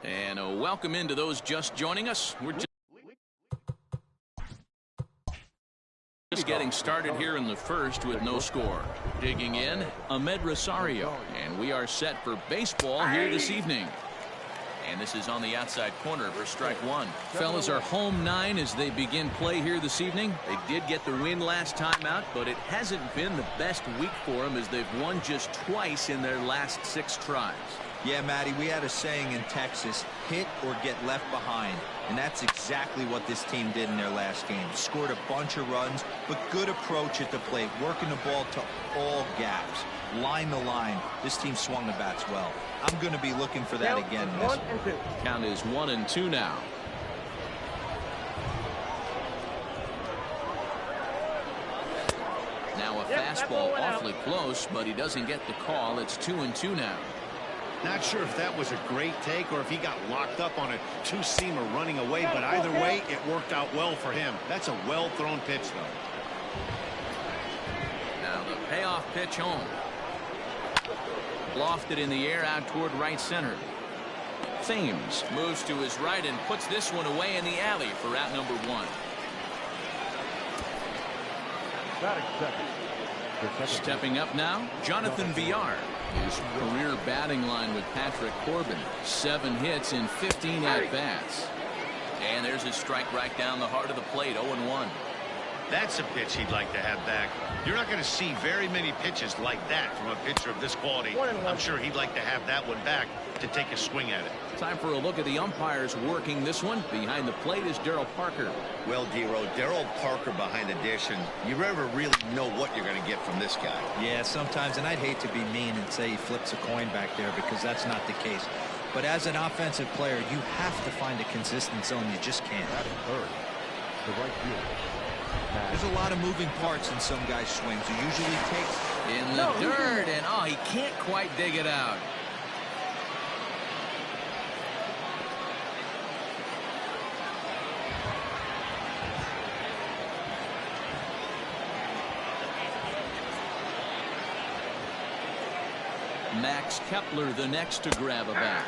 And a welcome into those just joining us. We're just getting started here in the first with no score. Digging in, Ahmed Rosario. And we are set for baseball here this evening. And this is on the outside corner for strike one. Fellas are home 9 as they begin play here this evening. They did get the win last time out, but it hasn't been the best week for them as they've won just twice in their last 6 tries. Yeah, Matty, we had a saying in Texas, hit or get left behind. And that's exactly what this team did in their last game. Scored a bunch of runs, but good approach at the plate, working the ball to all gaps. Line the line. This team swung the bats well. I'm going to be looking for that again. Count is 1-2 now. Now a fastball awfully close, but he doesn't get the call. It's 2-2 now. Not sure if that was a great take or if he got locked up on a two-seamer running away, but either way, it worked out well for him. That's a well-thrown pitch, though. Now the payoff pitch home. Lofted in the air out toward right center. Thames moves to his right and puts this one away in the alley for out number 1. Stepping up now, Jonathan Villar. His career batting line with Patrick Corbin. 7 hits in 15 at-bats. And there's his strike right down the heart of the plate, 0-1. That's a pitch he'd like to have back. You're not going to see very many pitches like that from a pitcher of this quality. I'm sure he'd like to have that one back to take a swing at it. Time for a look at the umpires working this one. Behind the plate is Daryl Parker. Well, Dero, Daryl Parker behind the dish, and you never really know what you're going to get from this guy. Yeah, sometimes, and I'd hate to be mean and say he flips a coin back there because that's not the case. But as an offensive player, you have to find a consistent zone. You just can't. The right field. There's a lot of moving parts in some guys' swings. He usually takes in the dirt, and he can't quite dig it out. Max Kepler the next to grab a bat.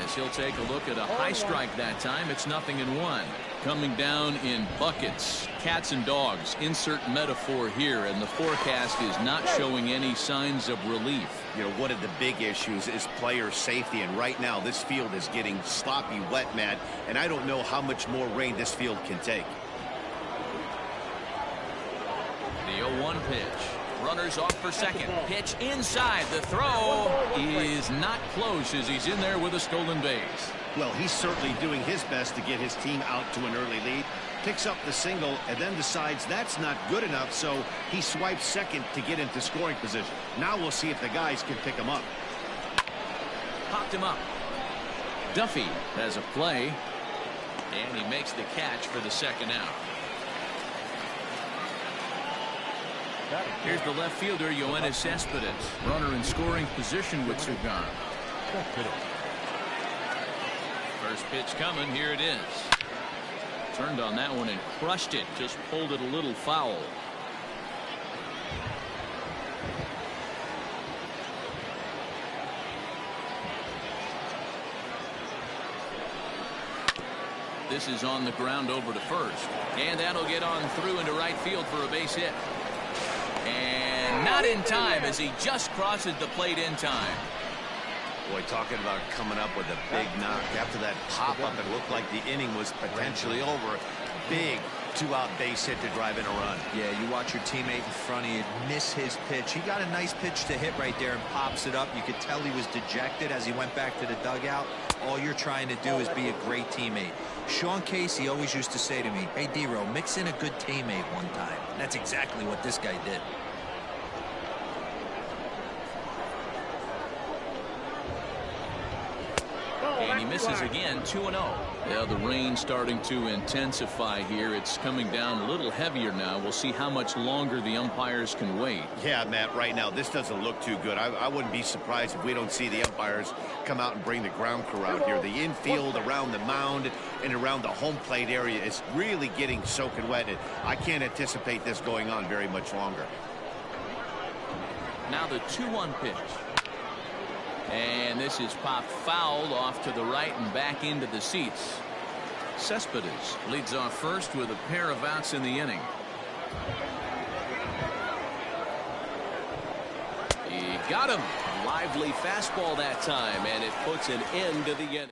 As he'll take a look at a high strike that time. It's 0-1. Coming down in buckets. Cats and dogs. Insert metaphor here. And the forecast is not showing any signs of relief. You know, one of the big issues is player safety. And right now, this field is getting sloppy wet, Matt. And I don't know how much more rain this field can take. The 0-1 pitch. Runners off for second. Pitch inside. The throw is not close as he's in there with a stolen base. Well, he's certainly doing his best to get his team out to an early lead. Picks up the single and then decides that's not good enough, so he swipes second to get into scoring position. Now we'll see if the guys can pick him up. Popped him up. Duffy has a play, and he makes the catch for the second out. Here's the left fielder, Yoenis Cespedes. Runner in scoring position with 2 gone. First pitch coming. Here it is. Turned on that one and crushed it. Just pulled it a little foul. This is on the ground over to first. And that'll get on through into right field for a base hit. And not in time as he just crosses the plate in time. Boy, talking about coming up with a big knock. After that pop-up, it looked like the inning was potentially over. Big 2-out base hit to drive in a run. Yeah, you watch your teammate in front of you miss his pitch. He got a nice pitch to hit right there and pops it up. You could tell he was dejected as he went back to the dugout. All you're trying to do is be a great teammate. Sean Casey always used to say to me, hey, Dero, mix in a good teammate one time. And that's exactly what this guy did. And he misses again, 2-0. Yeah, the rain starting to intensify here. It's coming down a little heavier now. We'll see how much longer the umpires can wait. Yeah, Matt, right now, this doesn't look too good. I wouldn't be surprised if we don't see the umpires come out and bring the ground crew out here. The infield around the mound and around the home plate area is really getting soaking wet. And I can't anticipate this going on very much longer. Now the 2-1 pitch. And this is popped foul off to the right and back into the seats. Cespedes leads off first with a pair of outs in the inning. He got him. A lively fastball that time, and it puts an end to the inning.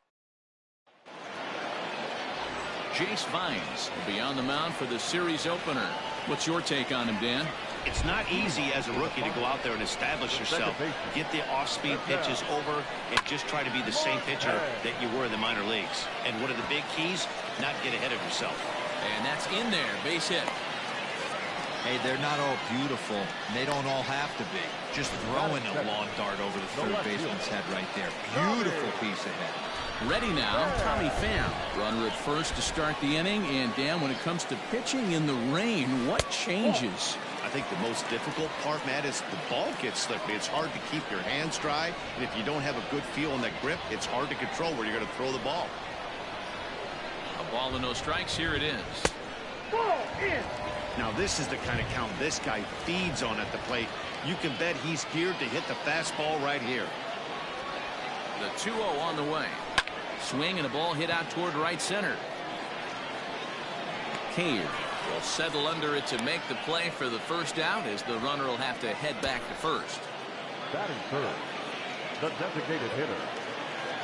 Jace Vines will be on the mound for the series opener. What's your take on him, Dan? It's not easy as a rookie to go out there and establish yourself, get the off-speed pitches over, and just try to be the same pitcher that you were in the minor leagues. And one of the big keys, not get ahead of yourself. And that's in there, base hit. Hey, they're not all beautiful, and they don't all have to be. Just throwing a long dart over the third baseman's head right there. Beautiful piece of head. Ready now, Tommy Pham. Runner at first to start the inning. And Dan, when it comes to pitching in the rain, what changes? I think the most difficult part, Matt, is the ball gets slippery. It's hard to keep your hands dry, and if you don't have a good feel on that grip, it's hard to control where you're going to throw the ball. A ball and no strikes. Here it is. Ball in. Now this is the kind of count this guy feeds on at the plate. You can bet he's geared to hit the fastball right here. The 2-0 on the way. Swing and a ball hit out toward right center. Cave will settle under it to make the play for the first out, as the runner will have to head back to first. Batting third, the designated hitter,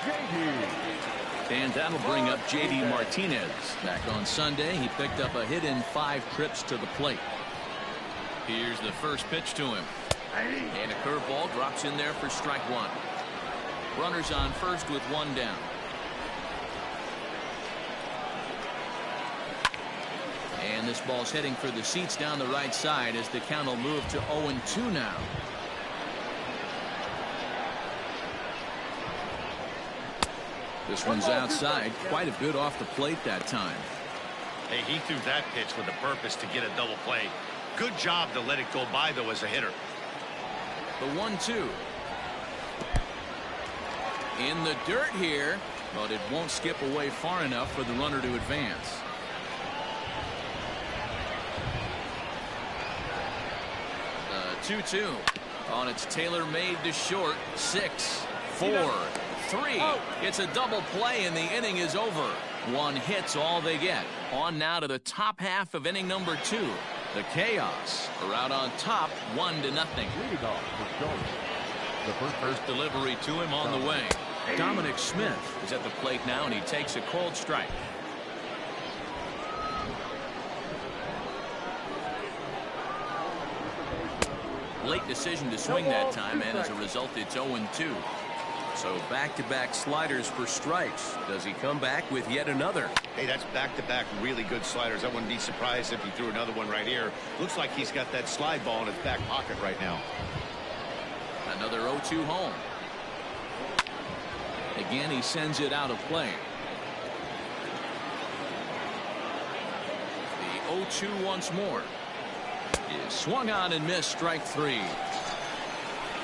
J.D. And that'll bring up J.D. Martinez. Back on Sunday, he picked up a hit in 5 trips to the plate. Here's the first pitch to him. And a curveball drops in there for strike one. Runners on first with one down. And this ball's heading for the seats down the right side, as the count will move to 0-2 now. This one's outside. Quite a bit off the plate that time. Hey, he threw that pitch with a purpose to get a double play. Good job to let it go by, though, as a hitter. The 1-2. In the dirt here, but it won't skip away far enough for the runner to advance. The 2-2 on its tailor-made to short. 6, 4, 3. It's a double play, and the inning is over. One hit's all they get. On now to the top half of inning number 2. The Chaos are out on top, 1-0. Lead off for Jones. The First delivery to him on the way. Dominic Smith is at the plate now, and he takes a cold strike. Late decision to swing that time, and as a result, it's 0-2. So back-to-back sliders for strikes. Does he come back with yet another? Hey, that's back-to-back really good sliders. I wouldn't be surprised if he threw another one right here. Looks like he's got that slide ball in his back pocket right now. Another 0-2 home. Again, he sends it out of play. The 0-2 once more. Is swung on and missed, strike 3.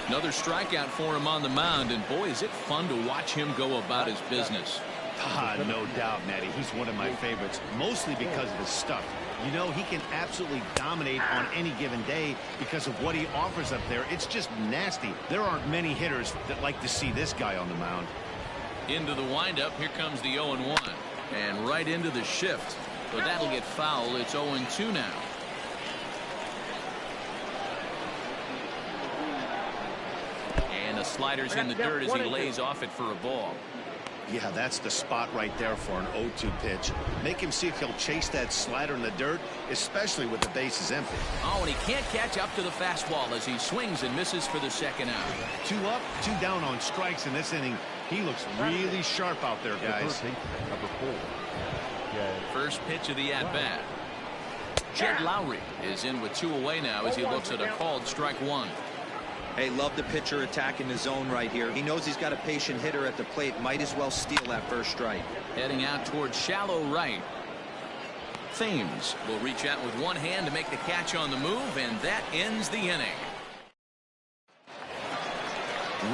Another strikeout for him on the mound, and boy, is it fun to watch him go about his business. No doubt, Matty. He's one of my favorites, mostly because of his stuff. You know, he can absolutely dominate on any given day because of what he offers up there. It's just nasty. There aren't many hitters that like to see this guy on the mound. Into the windup, here comes the 0-1. And right into the shift. But that'll get foul. It's 0-2 now. And the slider's in the dirt as he lays off it for a ball. Yeah, that's the spot right there for an 0-2 pitch. Make him see if he'll chase that slider in the dirt, especially with the bases empty. Oh, and he can't catch up to the fastball as he swings and misses for the second out. 2 up, 2 down on strikes in this inning. He looks really sharp out there, guys. number 4. First pitch of the at-bat. Jed Lowry is in with 2 away now as he looks at a called strike 1. Hey, love the pitcher attacking the zone right here. He knows he's got a patient hitter at the plate. Might as well steal that first strike. Heading out towards shallow right. Thames will reach out with one hand to make the catch on the move, and that ends the inning.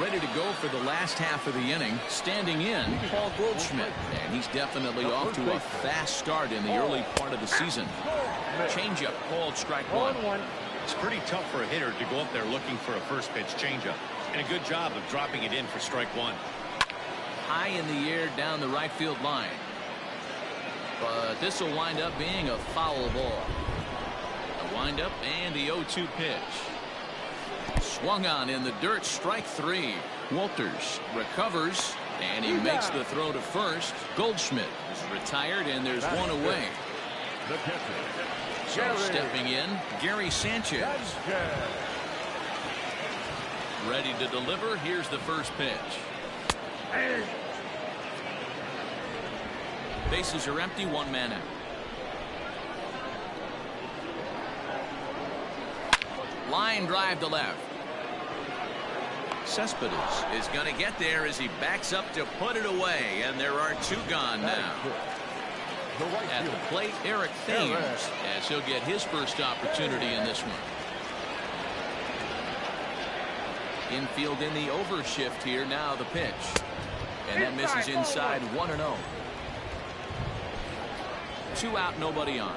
Ready to go for the last half of the inning. Standing in, Paul Goldschmidt. And he's definitely off to a fast start in the early part of the season. Changeup called strike 1. It's pretty tough for a hitter to go up there looking for a first pitch changeup. And a good job of dropping it in for strike one. High in the air down the right field line. But this will wind up being a foul ball. The windup and the 0-2 pitch. Swung on in the dirt, strike three. Walters recovers, and he makes the throw to first. Goldschmidt is retired, and there's one away. The catcher. So stepping in, Gary Sanchez. Ready to deliver. Here's the first pitch. Bases are empty, one man out. Line drive to left. Cespedes is going to get there as he backs up to put it away, and there are two gone now. At the plate, Eric Thames, as he'll get his first opportunity in this one. Infield in the overshift here. Now the pitch. And that misses inside, 1-0. 2 out, nobody on.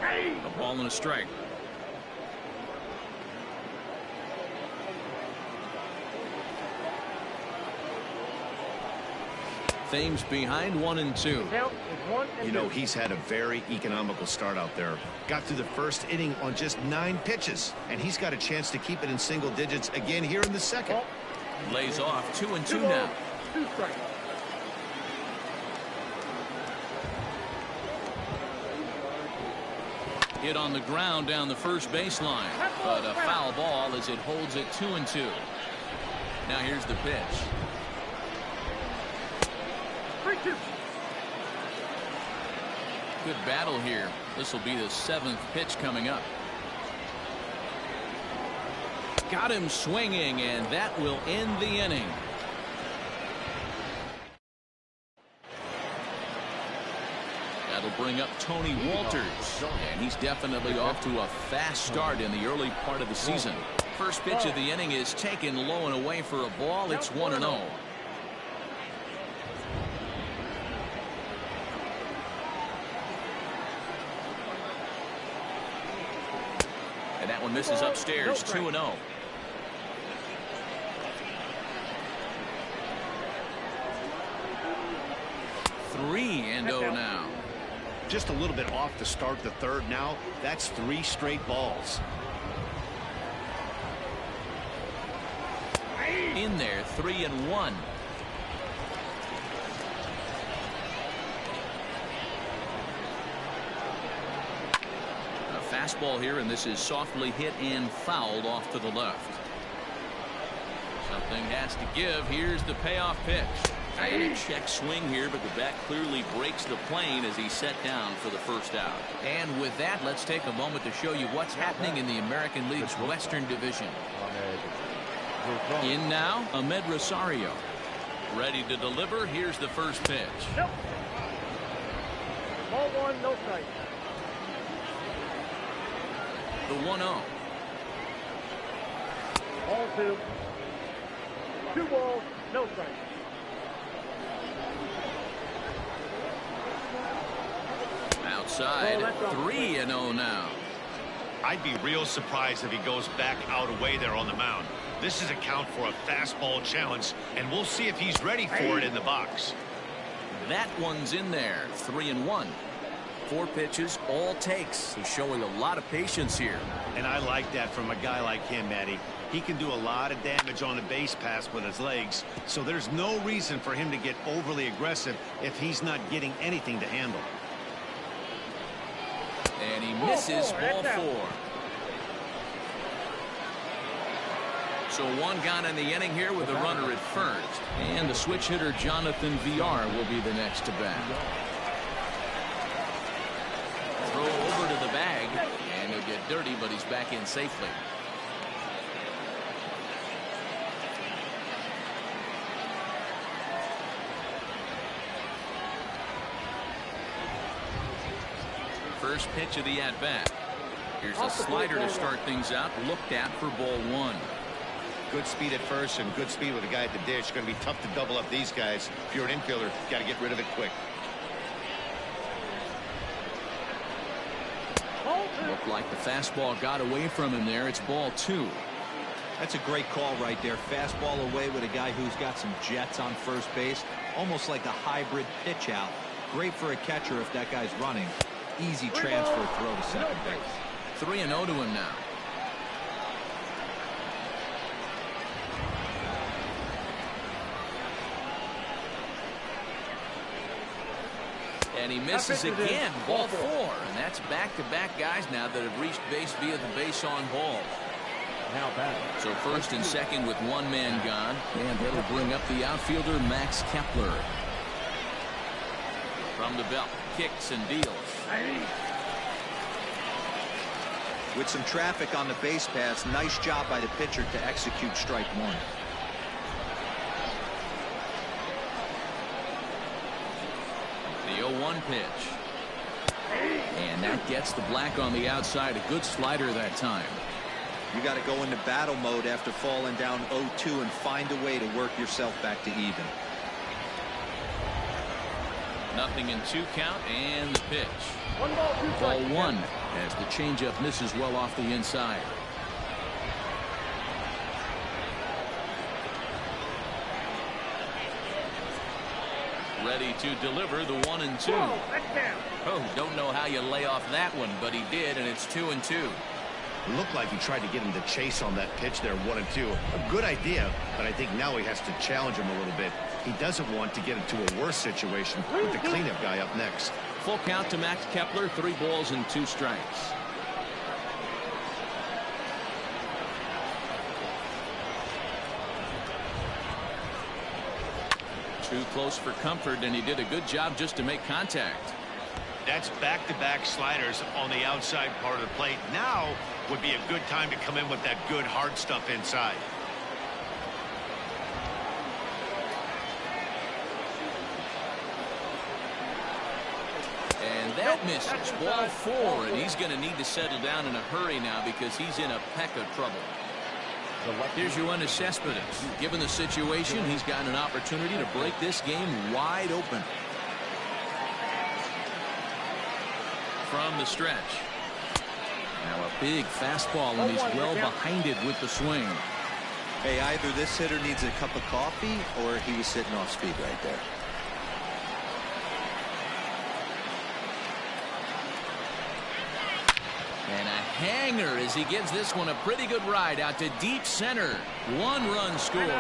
A ball and a strike. Thames behind 1-2. You know, he's had a very economical start out there. Got through the first inning on just 9 pitches, and he's got a chance to keep it in single digits again here in the second. Lays off 2-2 now. Hit on the ground down the first baseline, but a foul ball as it holds it 2-2. Now here's the pitch. Good battle here. This will be the 7th pitch coming up. Got him swinging, and that will end the inning. That'll bring up Tony Walters, and he's definitely off to a fast start in the early part of the season. First pitch of the inning is taken low and away for a ball. It's 1-0. And that one misses upstairs, 2-0. Three and 0 now. Just a little bit off to start the third now. That's 3 straight balls. In there, 3-1. A fastball here, and this is softly hit and fouled off to the left. Something has to give. Here's the payoff pitch. And a check swing here, but the bat clearly breaks the plane as he's set down for the first out. And with that, let's take a moment to show you what's happening in the American League's Western Division. In now, Ahmed Rosario. Ready to deliver. Here's the first pitch. Nope. Ball 1, no strike. The 1-0. Ball 2. 2 balls, no strike. Outside, 3-0 now. I'd be real surprised if he goes back out away there on the mound. This is a count for a fastball challenge, and we'll see if he's ready for it in the box. That one's in there, 3-1. 4 pitches, all takes. He's showing a lot of patience here. And I like that from a guy like him, Matty. He can do a lot of damage on the base pass with his legs, so there's no reason for him to get overly aggressive if he's not getting anything to handle. And he misses, ball 4. So 1 gone in the inning here with a runner at first. And the switch hitter Jonathan Villar will be the next to bat. Throw over to the bag, and he'll get dirty, but he's back in safely. First pitch of the at-bat. Here's a slider to start things out, looked at for ball 1. Good speed at first and good speed with the guy at the dish. It's going to be tough to double up these guys. If you're an infielder, got to get rid of it quick. Looked like the fastball got away from him there. It's ball 2. That's a great call right there. Fastball away with a guy who's got some jets on first base. Almost like a hybrid pitch out. Great for a catcher if that guy's running. Easy transfer throw to second base. 3-0 to him now. And he misses again. Ball 4. And that's back-to-back guys now that have reached base via the base on balls. Now back. So first and second with one man gone. And that'll bring up the outfielder Max Kepler. From the belt, kicks and deals. With some traffic on the base paths, nice job by the pitcher to execute strike 1. The 0-1 pitch. And that gets the black on the outside. A good slider that time. You got to go into battle mode after falling down 0-2 and find a way to work yourself back to even. 0-2 count and the pitch. 1 ball, 2 Ball strikes. 1 as the changeup misses well off the inside. Ready to deliver the 1-2. Oh, don't know how you lay off that one, but he did, and it's 2-2. It looked like he tried to get him to chase on that pitch there, 1-2. A good idea, but I think now he has to challenge him a little bit. He doesn't want to get into a worse situation with the cleanup guy up next. Full count to Max Kepler, 3 balls and 2 strikes. Too close for comfort, and he did a good job just to make contact. That's back-to-back sliders on the outside part of the plate. Now would be a good time to come in with that good hard stuff inside. And that misses. Ball 4, and he's going to need to settle down in a hurry now because he's in a peck of trouble. Here's Yoenis Cespedes. Given the situation, he's got an opportunity to break this game wide open. From the stretch. Now a big fastball, and he's well behind it with the swing. Hey, either this hitter needs a cup of coffee or he was sitting off speed right there. And a hanger as he gives this one a pretty good ride out to deep center. 1 run scores.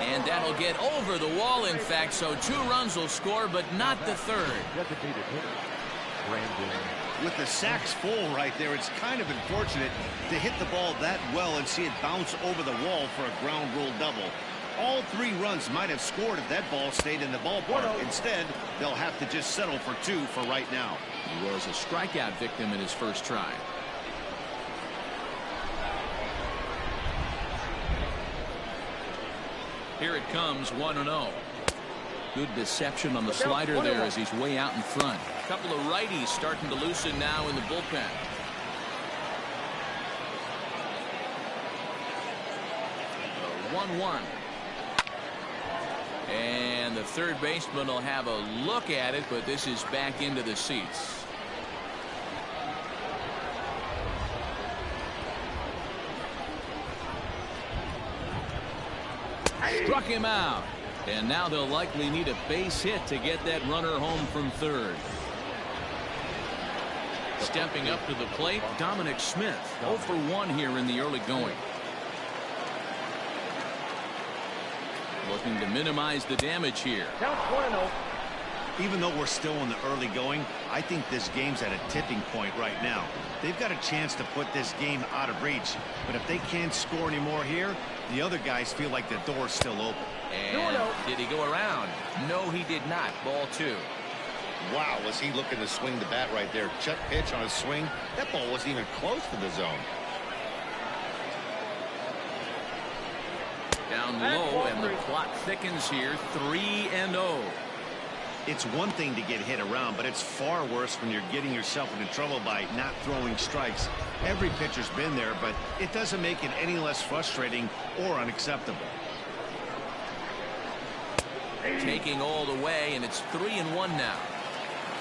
And that'll get over the wall, in fact, so 2 runs will score, but not the 3rd. Designated hitter, Brandon. With the sacks full right there, it's kind of unfortunate to hit the ball that well and see it bounce over the wall for a ground rule double. All 3 runs might have scored if that ball stayed in the ballpark. Instead, they'll have to just settle for 2 for right now. He was a strikeout victim in his first try. Here it comes, 1-0. Good deception on the slider there as he's way out in front. A couple of righties starting to loosen now in the bullpen. The 1-1. And the third baseman will have a look at it, but this is back into the seats. Struck him out. And now they'll likely need a base hit to get that runner home from third. Stepping up to the plate, Dominic Smith. 0 for 1 here in the early going. Looking to minimize the damage here. Count 1-0. Even though we're still in the early going, I think this game's at a tipping point right now. They've got a chance to put this game out of reach, but if they can't score anymore here, the other guys feel like the door's still open. And did he go around? No, he did not. Ball 2. Wow, was he looking to swing the bat right there? Check pitch on his swing. That ball wasn't even close to the zone. Down low, and the clock thickens here. 3-0. It's one thing to get hit around, but it's far worse when you're getting yourself into trouble by not throwing strikes. Every pitcher's been there, but it doesn't make it any less frustrating or unacceptable. Taking all the way, and it's 3-1 now.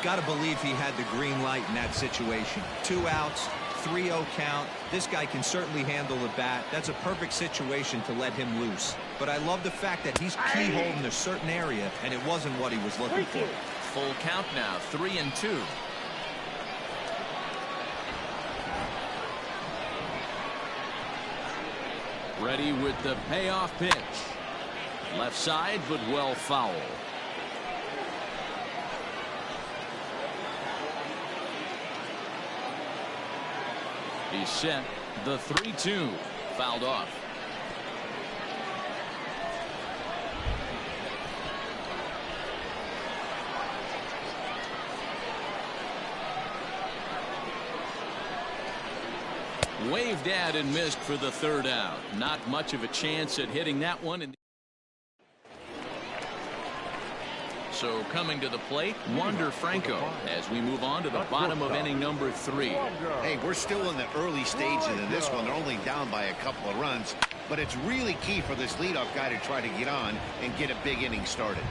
Got to believe he had the green light in that situation. 2 outs, 3-0 count. This guy can certainly handle the bat. That's a perfect situation to let him loose. But I love the fact that he's keyholed in a certain area, and it wasn't what he was looking for. Full count now, 3-2. Ready with the payoff pitch. Left side, but well foul. He's set. The 3-2 fouled off. Waved at and missed for the 3rd out. Not much of a chance at hitting that one. So coming to the plate, Wander Franco as we move on to the bottom of inning number 3. Hey, we're still in the early stages of this one. They're only down by a couple of runs, but it's really key for this leadoff guy to try to get on and get a big inning started.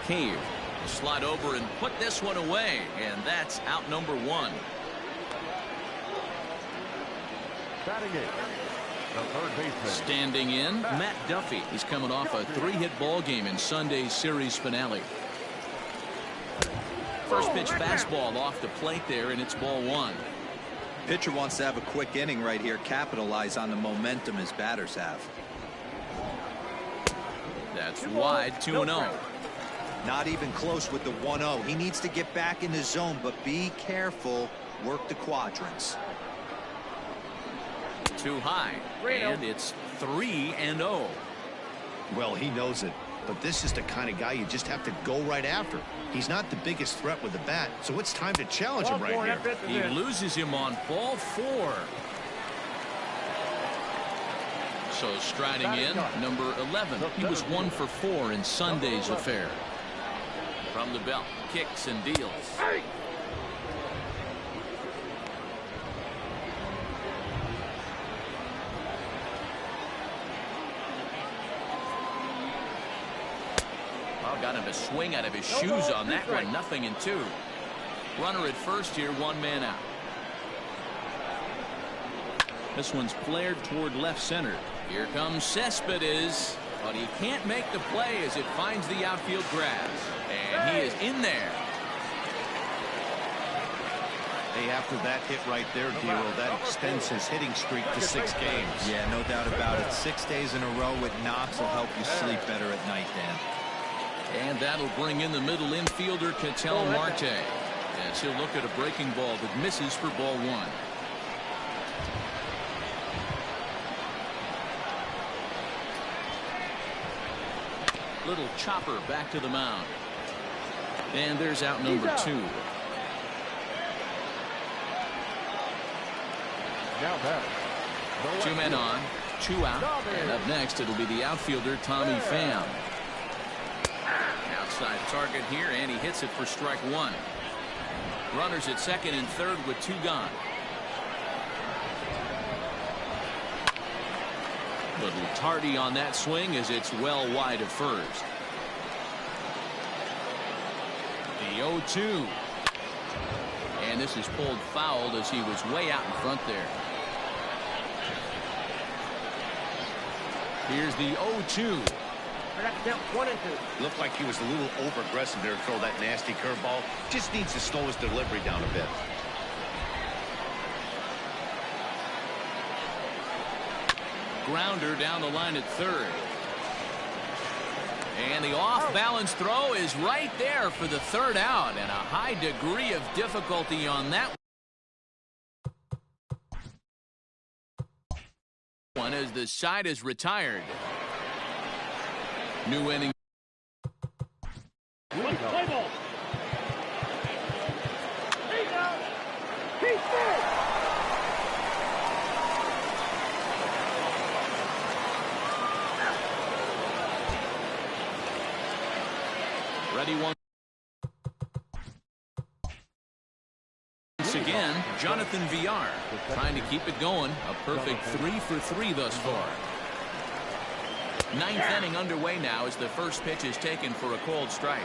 Cave will slide over and put this one away, and that's out number 1. Batting it, the third baseman. Standing in, Matt Duffy. He's coming off a 3-hit ball game in Sunday's series finale. First pitch fastball off the plate there, and it's ball 1. Pitcher wants to have a quick inning right here, capitalize on the momentum his batters have. That's wide, 2-0. Not even close with the 1-0. He needs to get back in the zone, but be careful. Work the quadrants. Too high, and it's 3-0. Well, he knows it, but this is the kind of guy you just have to go right after. He's not the biggest threat with the bat, so it's time to challenge him right here. He loses him on ball 4. So striding in, number 11. He was 1 for 4 in Sunday's affair. From the belt, kicks and deals. Got him to swing out of his shoes on that one. 0-2. Runner at first here, 1 man out. This one's flared toward left center. Here comes Cespedes, but he can't make the play as it finds the outfield grass, and he is in there. Hey, after that hit right there, Dero, that extends his hitting streak to 6 games. Yeah, no doubt about it. 6 days in a row with knocks will help you sleep better at night, Dan. And that'll bring in the middle infielder, Ketel Marte, as he'll look at a breaking ball that misses for ball 1. Little chopper back to the mound. And there's out number 2. Now back. 2 men on, 2 out. And up next, it'll be the outfielder, Tommy Pham. Outside target here, and he hits it for strike 1. Runners at second and third with 2 gone. Little tardy on that swing as it's well wide of first. The 0-2. And this is pulled foul as he was way out in front there. Here's the 0-2. Looked like he was a little over-aggressive there to throw that nasty curveball. Just needs to slow his delivery down a bit. Grounder down the line at third. And the off-balance throw is right there for the 3rd out, and a high degree of difficulty on that one as the side is retired. New inning. Play ball. Ready once again, Jonathan Villar trying to keep it going. A perfect 3 for 3 thus far. 9th inning underway now as the first pitch is taken for a called strike.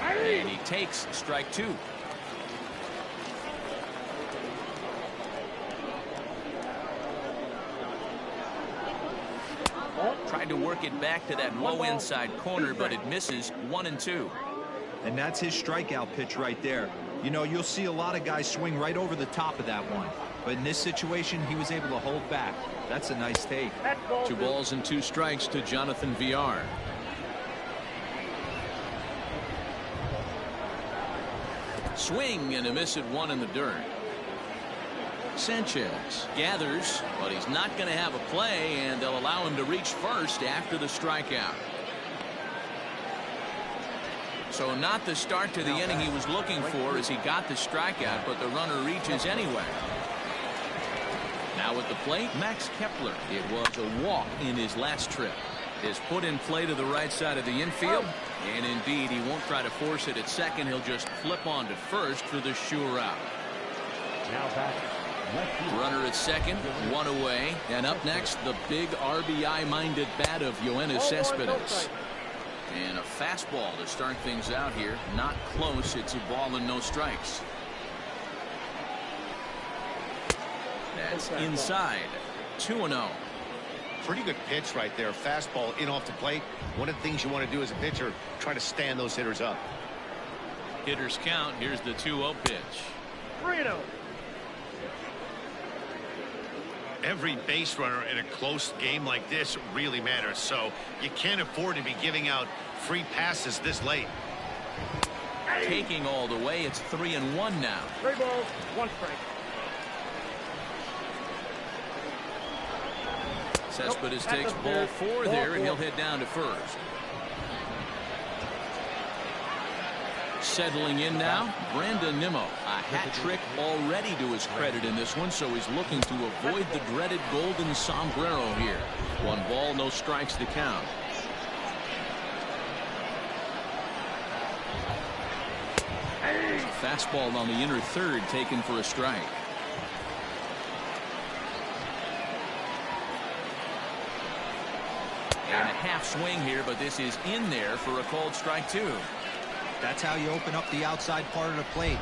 And he takes strike 2. Tried to work it back to that low inside corner, but it misses. 1-2. And that's his strikeout pitch right there. You know, you'll see a lot of guys swing right over the top of that one. But in this situation, he was able to hold back. That's a nice take. 2 balls and 2 strikes to Jonathan Villar. Swing and a miss at 1 in the dirt. Sanchez gathers, but he's not going to have a play, and they'll allow him to reach first after the strikeout. So not the start to the inning he was looking for as he got the strikeout, but the runner reaches anyway. Now at the plate, Max Kepler. It was a walk in his last trip. Is put in play to the right side of the infield, and indeed he won't try to force it at second. He'll just flip on to first for the sure out. Now back. Runner at second, 1 away, and up next the big RBI-minded bat of Yoenis Cespedes. And a fastball to start things out here. Not close. It's a ball and no strikes. That's inside. 2-0. Pretty good pitch right there. Fastball in off the plate. One of the things you want to do as a pitcher, try to stand those hitters up. Hitters count. Here's the 2-0 pitch. 3-0. Every base runner in a close game like this really matters, so you can't afford to be giving out free passes this late. Taking all the way, it's 3-1 now. 3 balls, 1 strike. Cespedes takes ball 4 there, and he'll head down to first. Settling in now, Brandon Nimmo. A hat trick already to his credit in this one, so he's looking to avoid the dreaded golden sombrero here. 1 ball, no strikes to count. Fastball on the inner third, taken for a strike. And a half swing here, but this is in there for a called strike 2. That's how you open up the outside part of the plate.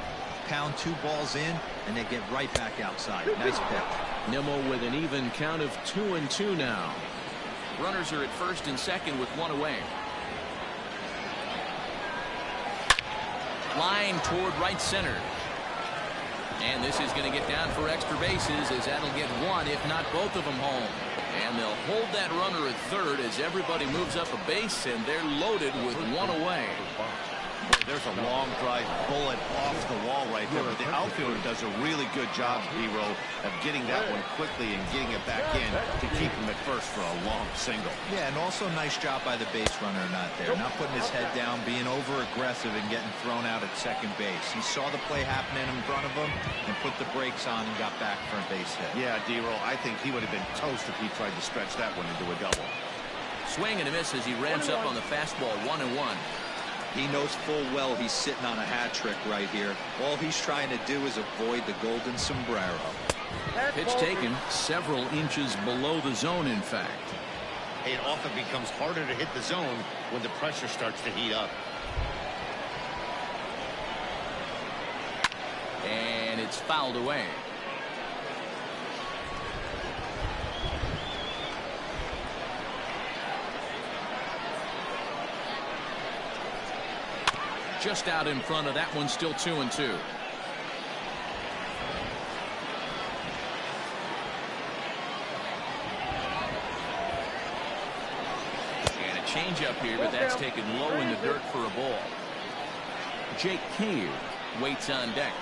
Pound 2 balls in, and they get right back outside. Nice pitch. Nimmo with an even count of 2-2 now. Runners are at first and second with 1 away. Line toward right center. And this is going to get down for extra bases, as that'll get 1, if not both of them, home. And they'll hold that runner at third as everybody moves up a base, and they're loaded with 1 away. There's a long drive bullet off the wall right there, but the outfielder does a really good job, Hero, of getting that one quickly and getting it back in to keep him at first for a long single. Yeah, and also nice job by the base runner not there. Not putting his head down, being over-aggressive and getting thrown out at second base. He saw the play happening in front of him and put the brakes on and got back for a base hit. Yeah, D-Roll, I think he would have been toast if he tried to stretch that one into a double. Swing and a miss as he ramps up on the fastball. 1-1. He knows full well he's sitting on a hat trick right here. All he's trying to do is avoid the golden sombrero. Pitch taken several inches below the zone, in fact. It often becomes harder to hit the zone when the pressure starts to heat up. And it's fouled away. Just out in front of that one, still 2-2. And a changeup here, but that's taken low in the dirt for a ball. Jake Cave waits on deck.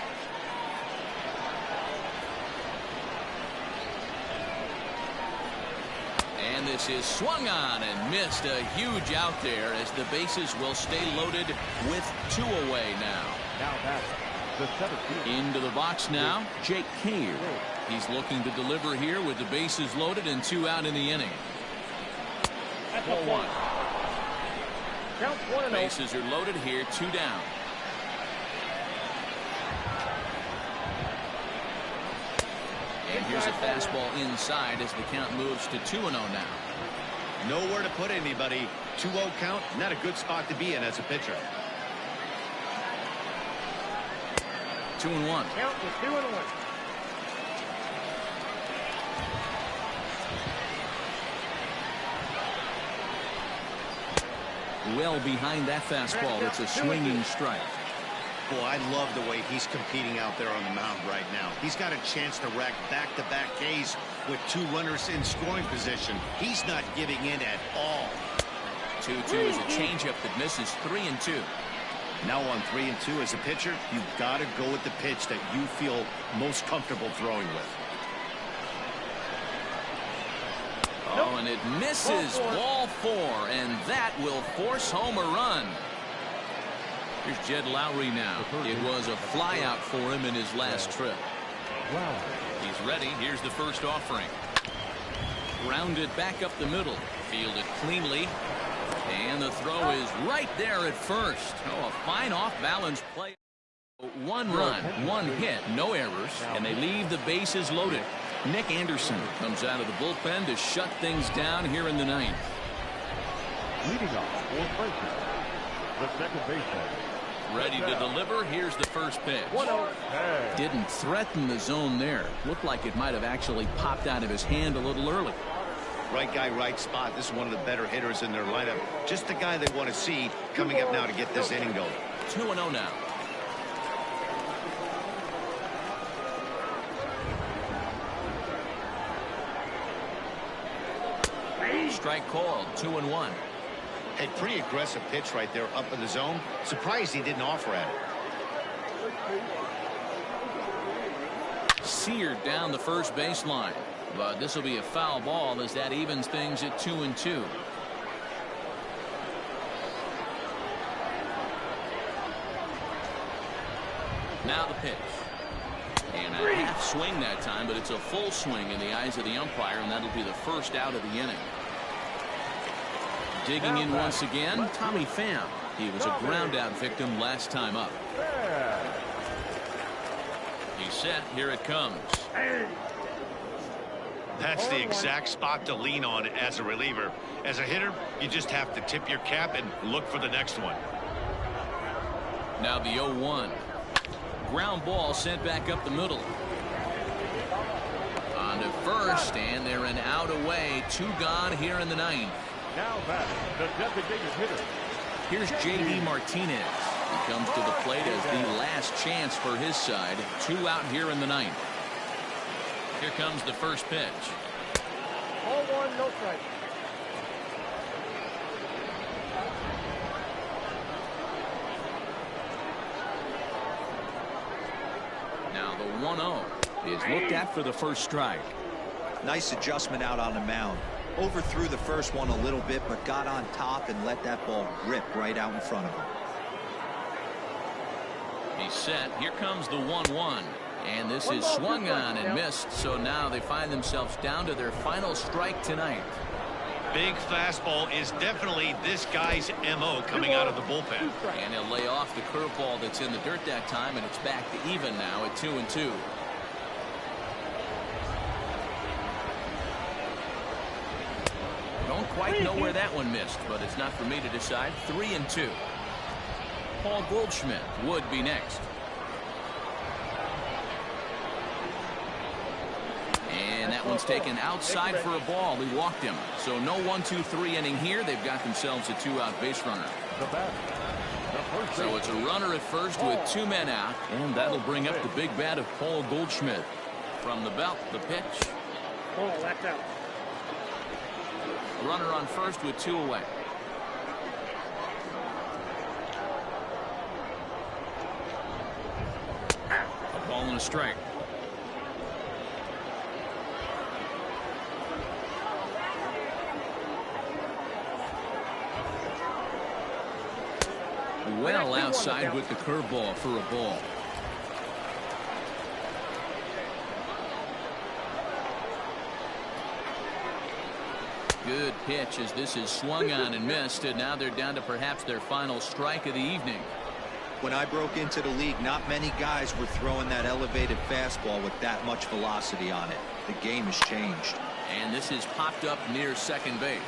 And this is swung on and missed. A huge out there as the bases will stay loaded with 2 away now. Now back. The center field. Into the box now, Jake Cave. He's looking to deliver here with the bases loaded and 2 out in the inning. 4-1. Count 1-0. Bases are loaded here, 2 down. And here's a fastball inside as the count moves to 2-0 now. Nowhere to put anybody. 2-0 count, not a good spot to be in as a pitcher. 2-1. Count to 2-1. Well behind that fastball. It's a swinging strike. Boy, I love the way he's competing out there on the mound right now. He's got a chance to rack back-to-back Ks with 2 runners in scoring position. He's not giving in at all. 2-2 is a changeup that misses. 3-2. Now on 3-2 as a pitcher, you've got to go with the pitch that you feel most comfortable throwing with. Oh, and it misses. Ball 4, and that will force home a run. Here's Jed Lowry now. It was a flyout for him in his last trip. He's ready. Here's the first offering. Grounded back up the middle. Fielded cleanly. And the throw is right there at first. Oh, a fine off-balance play. 1 run, 1 hit, no errors, and they leave the bases loaded. Nick Anderson comes out of the bullpen to shut things down here in the 9th. Leading off for Franklin, the second baseman. Ready to deliver. Here's the first pitch. 1-0. Didn't threaten the zone there. Looked like it might have actually popped out of his hand a little early. Right guy, right spot. This is one of the better hitters in their lineup. Just the guy they want to see coming up now to get this inning going. 2-0 now. Strike called. 2-1. Hey, pretty aggressive pitch right there up in the zone. Surprised he didn't offer at it. Seared down the first baseline. But this will be a foul ball as that evens things at 2-2. Now the pitch. And a half swing that time, but it's a full swing in the eyes of the umpire, and that'll be the first out of the inning. Digging in once again, Tommy Pham. He was a ground out victim last time up. He's set. Here it comes. That's the exact spot to lean on as a reliever. As a hitter, you just have to tip your cap and look for the next one. Now the 0-1. Ground ball sent back up the middle. On to first, and they're an out away. 2 gone here in the 9th. Now back, the designated hitter. Here's J.D. Martinez. He comes to the plate as the last chance for his side. 2 out here in the 9th. Here comes the first pitch. Ball 1, no strike. Now the 1-0 is looked at for the first strike. Nice adjustment out on the mound. Overthrew the first one a little bit, but got on top and let that ball rip right out in front of him. He's set. Here comes the 1-1. And this is swung on and missed. So now they find themselves down to their final strike tonight. Big fastball is definitely this guy's MO coming out of the bullpen. And he'll lay off the curveball that's in the dirt that time, and it's back to even now at 2-2. Don't quite know where that one missed, but it's not for me to decide. 3-2. Paul Goldschmidt would be next. And that one's taken outside for a ball. He walked him. So no 1-2-3 inning here. They've got themselves a 2-out base runner. The bat. So it's a runner at first with 2 men out. And that'll bring up the big bat of Paul Goldschmidt. From the belt, the pitch. Oh, that's out. Runner on first with 2 away. A ball and a strike. Well outside with the curveball for a ball. Good pitch as this is swung on and missed, and now they're down to perhaps their final strike of the evening. When I broke into the league, not many guys were throwing that elevated fastball with that much velocity on it. The game has changed. And this is popped up near second base.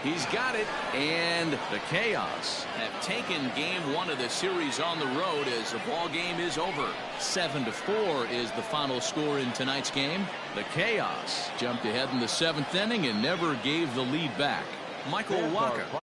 He's got it, and the Chaos have taken game 1 of the series on the road as the ball game is over. 7-4 is the final score in tonight's game. The Chaos jumped ahead in the 7th inning and never gave the lead back. Michael Wacha